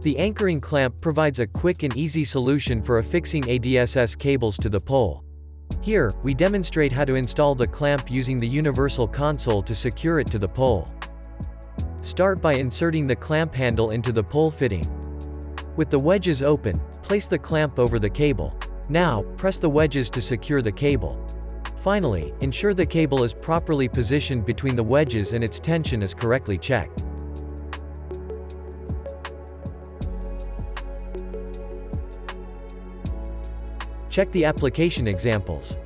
The anchoring clamp provides a quick and easy solution for affixing ADSS cables to the pole. Here, we demonstrate how to install the clamp using the universal console to secure it to the pole. Start by inserting the clamp handle into the pole fitting. With the wedges open, place the clamp over the cable. Now, press the wedges to secure the cable. Finally, ensure the cable is properly positioned between the wedges and its tension is correctly checked. Check the application examples.